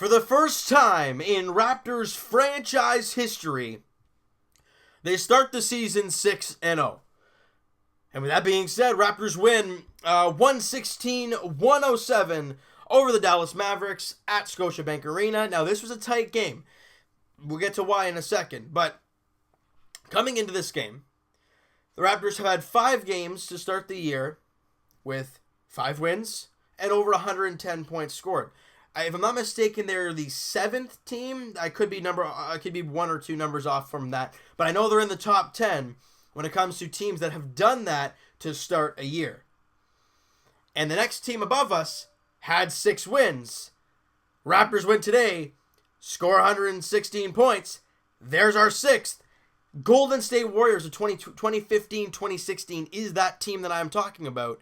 For the first time in Raptors franchise history, they start the season 6-0. And with that being said, Raptors win 116-107 over the Dallas Mavericks at Scotiabank Arena. Now, this was a tight game. We'll get to why in a second. But coming into this game, the Raptors have had 5 games to start the year with 5 wins and over 110 points scored. If I'm not mistaken, they're the 7th team. I could be 1 or 2 numbers off from that. But I know they're in the top 10 when it comes to teams that have done that to start a year. And the next team above us had 6 wins. Raptors win today, score 116 points. There's our 6th. Golden State Warriors of 2015-2016 is that team that I'm talking about.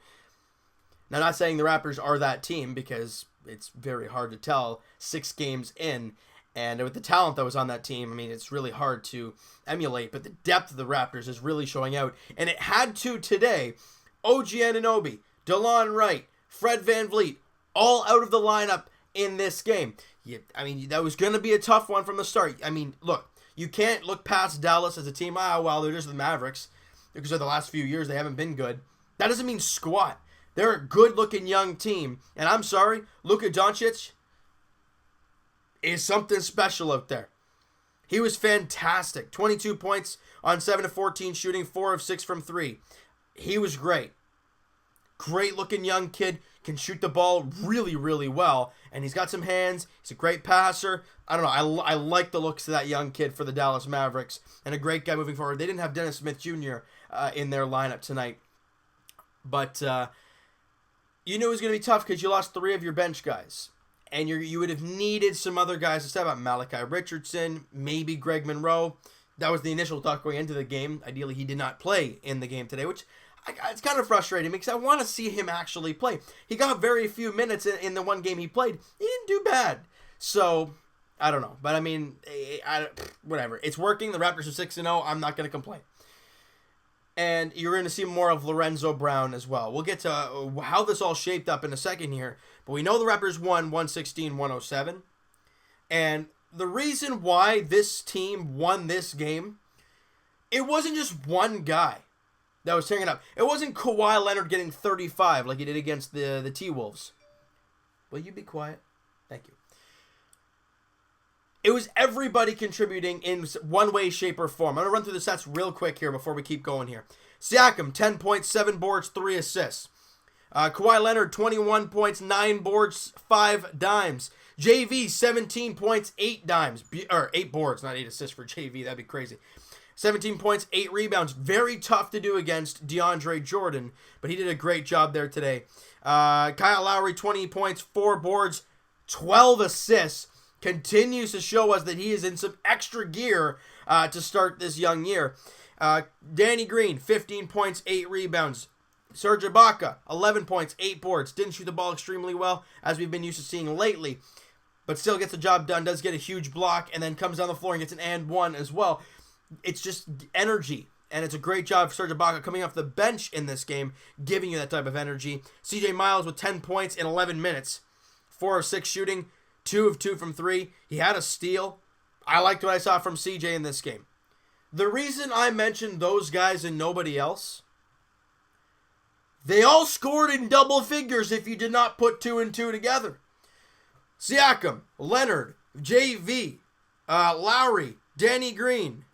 Now, I'm not saying the Raptors are that team because it's very hard to tell 6 games in. And with the talent that was on that team, I mean, it's really hard to emulate. But the depth of the Raptors is really showing out. And it had to today. OG Anunoby, DeLon Wright, Fred VanVleet, all out of the lineup in this game. That was going to be a tough one from the start. I mean, look, you can't look past Dallas as a team. They're just the Mavericks. Because of the last few years, they haven't been good. That doesn't mean squat. They're a good-looking young team. And I'm sorry, Luka Doncic is something special out there. He was fantastic. 22 points on 7 of 14 shooting, 4 of 6 from 3. He was great. Great-looking young kid. Can shoot the ball really, really well. And he's got some hands. He's a great passer. I don't know. I like the looks of that young kid for the Dallas Mavericks. And a great guy moving forward. They didn't have Dennis Smith Jr. In their lineup tonight. But you knew it was going to be tough because you lost 3 of your bench guys. And you would have needed some other guys to step up. Malachi Richardson, maybe Greg Monroe. That was the initial thought going into the game. Ideally, he did not play in the game today, which it's kind of frustrating because I want to see him actually play. He got very few minutes in the one game he played. He didn't do bad. So, I don't know. But, I mean, whatever. It's working. The Raptors are 6-0. I'm not going to complain. And you're going to see more of Lorenzo Brown as well. We'll get to how this all shaped up in a second here. But we know the Raptors won 116-107. And the reason why this team won this game, it wasn't just one guy that was tearing it up. It wasn't Kawhi Leonard getting 35 like he did against the T-Wolves. Will you be quiet? Thank you. It was everybody contributing in one way, shape, or form. I'm going to run through the stats real quick here before we keep going here. Siakam, 10 points, 7 boards, 3 assists. Kawhi Leonard, 21 points, 9 boards, 5 dimes. JV, 17 points, 8 dimes. 8 boards, not 8 assists for JV. That'd be crazy. 17 points, 8 rebounds. Very tough to do against DeAndre Jordan, but he did a great job there today. Kyle Lowry, 20 points, 4 boards, 12 assists. Continues to show us that he is in some extra gear to start this young year. Danny Green, 15 points, 8 rebounds. Serge Ibaka, 11 points, 8 boards. Didn't shoot the ball extremely well, as we've been used to seeing lately. But still gets the job done, does get a huge block, and then comes down the floor and gets an and one as well. It's just energy. And it's a great job for Serge Ibaka coming off the bench in this game, giving you that type of energy. CJ Miles with 10 points in 11 minutes. 4 of 6 shooting. 2 of 2 from 3. He had a steal. I liked what I saw from CJ in this game. The reason I mentioned those guys and nobody else, they all scored in double figures if you did not put 2 and 2 together. Siakam, Leonard, JV, Lowry, Danny Green.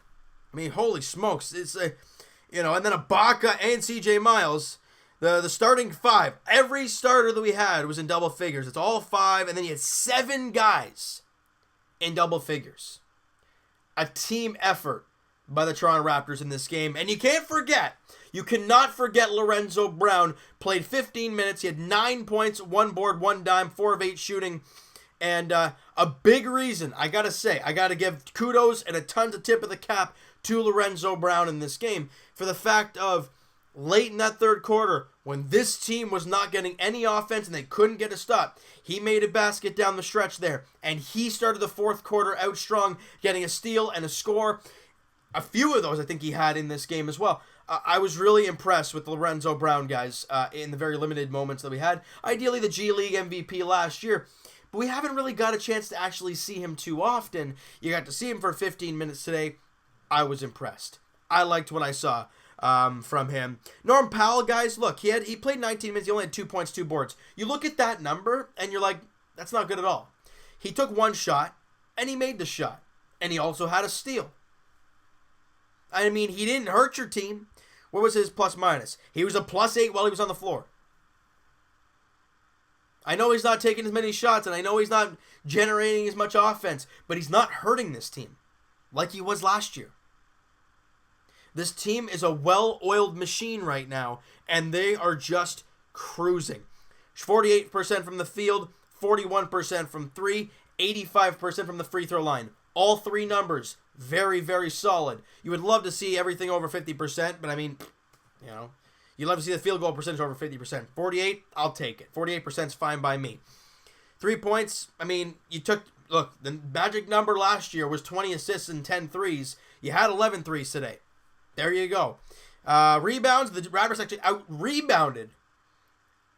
I mean, holy smokes. It's and then Ibaka and CJ Miles. The starting 5, every starter that we had was in double figures. It's all 5, and then you had 7 guys in double figures. A team effort by the Toronto Raptors in this game. And you cannot forget Lorenzo Brown. Played 15 minutes. He had 9 points, 1 board, 1 dime, 4 of 8 shooting. And a big reason, I got to give kudos and a ton of tip of the cap to Lorenzo Brown in this game for the fact of late in that third quarter, when this team was not getting any offense and they couldn't get a stop, he made a basket down the stretch there. And he started the fourth quarter out strong, getting a steal and a score. A few of those I think he had in this game as well. I was really impressed with Lorenzo Brown, guys, in the very limited moments that we had. Ideally, the G League MVP last year. but we haven't really got a chance to actually see him too often. You got to see him for 15 minutes today. I was impressed. I liked what I saw from him. Norm Powell, guys, look, he played 19 minutes. He only had 2 points, 2 boards. You look at that number, and you're like, that's not good at all. He took one shot, and he made the shot. And he also had a steal. I mean, he didn't hurt your team. What was his plus minus? He was a +8 while he was on the floor. I know he's not taking as many shots, and I know he's not generating as much offense, but he's not hurting this team like he was last year. This team is a well-oiled machine right now, and they are just cruising. 48% from the field, 41% from 3, 85% from the free throw line. All 3 numbers, very, very solid. You would love to see everything over 50%, but I mean, you know, you'd love to see the field goal percentage over 50%. 48, I'll take it. 48% is fine by me. 3 points, I mean, look, the magic number last year was 20 assists and 10 threes. You had 11 threes today. There you go. Rebounds, the Raptors actually out-rebounded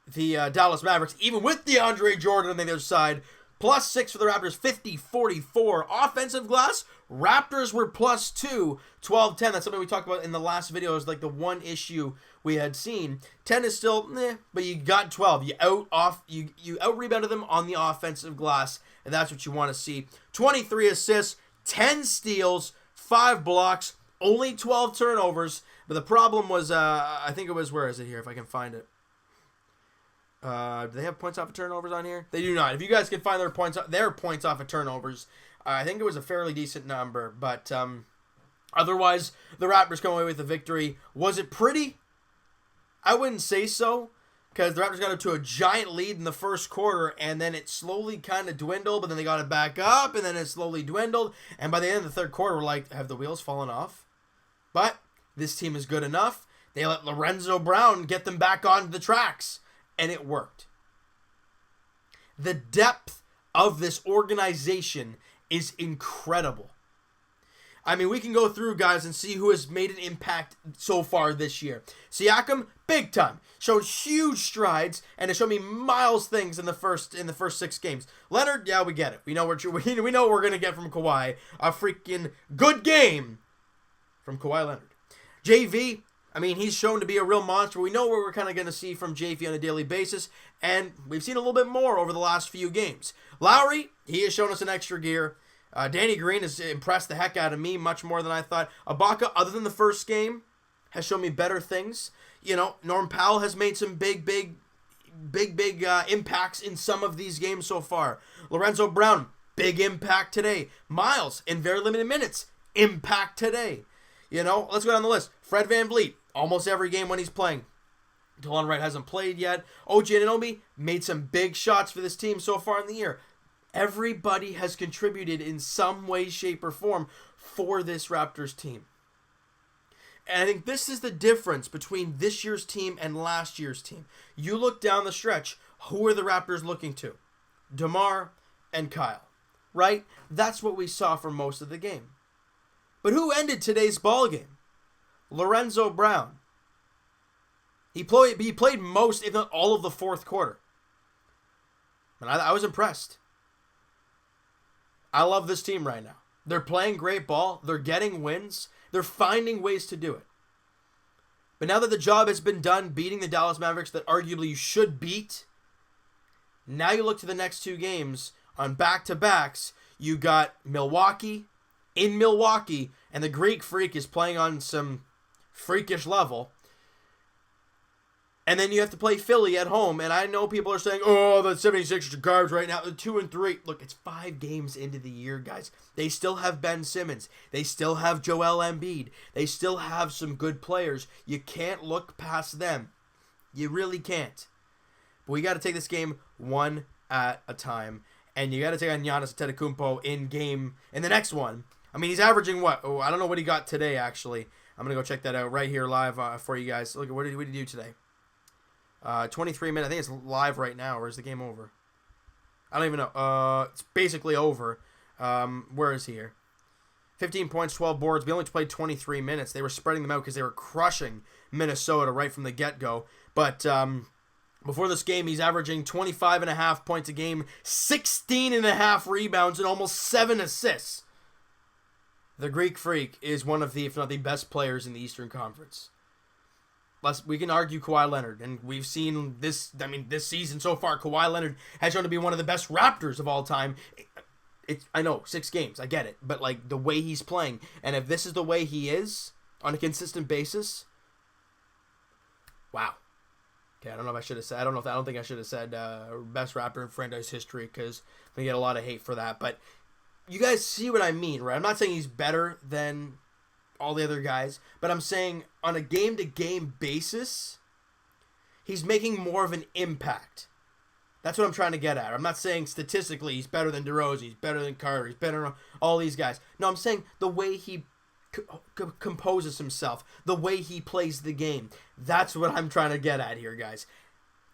the Dallas Mavericks, even with DeAndre Jordan on the other side. +6 for the Raptors, 50-44. Offensive glass, Raptors were +2, 12-10. That's something we talked about in the last video. It was like the one issue we had seen. 10 is still, but you got 12. You out-rebounded them on the offensive glass, and that's what you want to see. 23 assists, 10 steals, 5 blocks, only 12 turnovers. But the problem was, I think it was, where is it here, if I can find it? Do they have points off of turnovers on here? They do not. If you guys can find their points off of turnovers, I think it was a fairly decent number. But otherwise, the Raptors come away with the victory. Was it pretty? I wouldn't say so, because the Raptors got up to a giant lead in the first quarter, and then it slowly kind of dwindled, but then they got it back up, and then it slowly dwindled. And by the end of the third quarter, we're like, have the wheels fallen off? But this team is good enough. They let Lorenzo Brown get them back onto the tracks. And it worked. The depth of this organization is incredible. I mean, we can go through, guys, and see who has made an impact so far this year. Siakam, big time. Showed huge strides, and it showed me miles things in the first 6 games. Leonard, yeah, we get it. We know what we're going to get from Kawhi. A freaking good game from Kawhi Leonard. JV, I mean, he's shown to be a real monster. We know what we're kind of going to see from JV on a daily basis, and we've seen a little bit more over the last few games. Lowry, he has shown us an extra gear. Danny Green has impressed the heck out of me, much more than I thought. Ibaka, other than the first game, has shown me better things. You know, Norm Powell has made some big impacts in some of these games so far. Lorenzo Brown, big impact today. Miles, in very limited minutes, impact today. You know, let's go down the list. Fred VanVleet, almost every game when he's playing. Delon Wright hasn't played yet. OG Anunoby made some big shots for this team so far in the year. Everybody has contributed in some way, shape, or form for this Raptors team. And I think this is the difference between this year's team and last year's team. You look down the stretch, who are the Raptors looking to? DeMar and Kyle, right? That's what we saw for most of the game. But who ended today's ball game? Lorenzo Brown. He played most, if not all, of the fourth quarter. And I was impressed. I love this team right now. They're playing great ball. They're getting wins. They're finding ways to do it. But now that the job has been done beating the Dallas Mavericks that arguably you should beat, now you look to the next 2 games on back-to-backs. You got Milwaukee in Milwaukee, and the Greek Freak is playing on some freakish level. And then you have to play Philly at home, and I know people are saying, oh, the 76ers are garbage right now. They're 2-3. Look, it's 5 games into the year, guys. They still have Ben Simmons. They still have Joel Embiid. They still have some good players. You can't look past them. You really can't. But we got to take this game one at a time, and you got to take on Giannis Antetokounmpo in the next one. I mean, he's averaging what? Oh, I don't know what he got today, actually. I'm going to go check that out right here live for you guys. Look, what did he do today? 23 minutes. I think it's live right now, or is the game over? I don't even know. It's basically over. Where is he here? 15 points, 12 boards. We only played 23 minutes. They were spreading them out because they were crushing Minnesota right from the get-go. But Before this game, he's averaging 25.5 points a game, 16.5 rebounds, and almost 7 assists. The Greek Freak is one of the, if not the best players in the Eastern Conference. We can argue Kawhi Leonard, and we've seen this, this season so far, Kawhi Leonard has shown to be one of the best Raptors of all time. I know, 6 games, I get it, but like the way he's playing, and if this is the way he is on a consistent basis, wow. Okay, I don't know if I should have said, I don't think I should have said best Raptor in franchise history, because we get a lot of hate for that, but you guys see what I mean, right? I'm not saying he's better than all the other guys, but I'm saying on a game-to-game basis, he's making more of an impact. That's what I'm trying to get at. I'm not saying statistically he's better than DeRozan, he's better than Carter, he's better than all these guys. No, I'm saying the way he composes himself, the way he plays the game. That's what I'm trying to get at here, guys.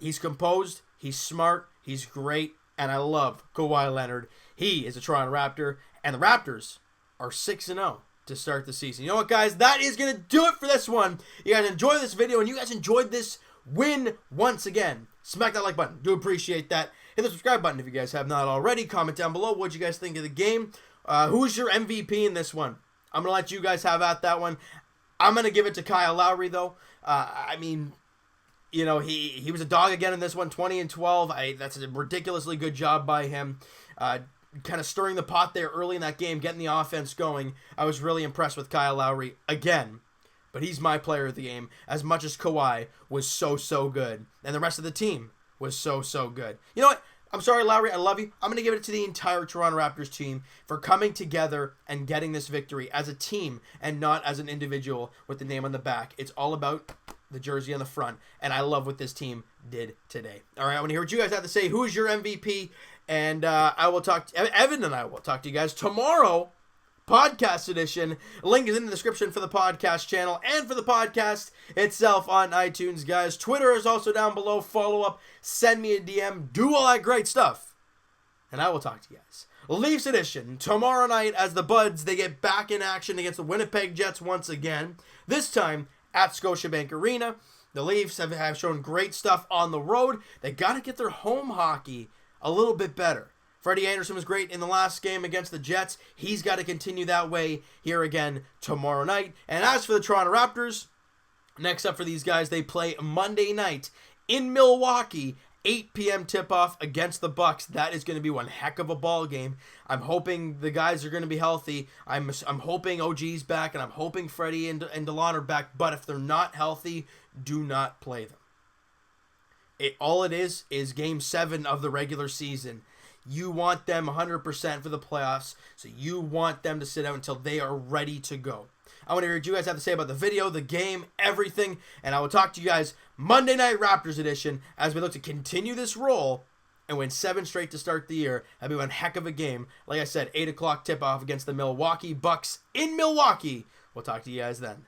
He's composed, he's smart, he's great, and I love Kawhi Leonard. He is a Toronto Raptor, and the Raptors are 6-0 to start the season. You know what, guys? That is going to do it for this one. You guys enjoyed this video, and you guys enjoyed this win once again. Smack that like button. Do appreciate that. Hit the subscribe button if you guys have not already. Comment down below what you guys think of the game. Who's your MVP in this one? I'm going to let you guys have at that one. I'm going to give it to Kyle Lowry, though. You know, he was a dog again in this one, 20-12. That's a ridiculously good job by him. Kind of stirring the pot there early in that game, getting the offense going. I was really impressed with Kyle Lowry again. But he's my player of the game, as much as Kawhi was so good. And the rest of the team was so good. You know what? I'm sorry, Lowry. I love you. I'm going to give it to the entire Toronto Raptors team for coming together and getting this victory as a team and not as an individual with the name on the back. It's all about the jersey on the front, and I love what this team did today. All right, I want to hear what you guys have to say. Who is your MVP? And I will talk to Evan, and I will talk to you guys tomorrow. Podcast edition. Link is in the description for the podcast channel and for the podcast itself on iTunes, guys. Twitter is also down below. Follow up, send me a DM, do all that great stuff. And I will talk to you guys. Leafs edition tomorrow night as the Buds, they get back in action against the Winnipeg Jets once again. This time at Scotiabank Arena. The Leafs have shown great stuff on the road. They got to get their home hockey a little bit better. Freddie Anderson was great in the last game against the Jets. He's got to continue that way here again tomorrow night. And as for the Toronto Raptors, next up for these guys, they play Monday night in Milwaukee, 8 p.m. tip-off against the Bucks. That is going to be one heck of a ball game. I'm hoping the guys are going to be healthy. I'm hoping OG's back, and I'm hoping Freddie and DeLon are back. But if they're not healthy, do not play them. All it is Game 7 of the regular season. You want them 100% for the playoffs, so you want them to sit out until they are ready to go. I want to hear what you guys have to say about the video, the game, everything, and I will talk to you guys Monday Night Raptors edition as we look to continue this roll and win 7 straight to start the year. That'd be one heck of a game. Like I said, 8 o'clock tip-off against the Milwaukee Bucks in Milwaukee. We'll talk to you guys then.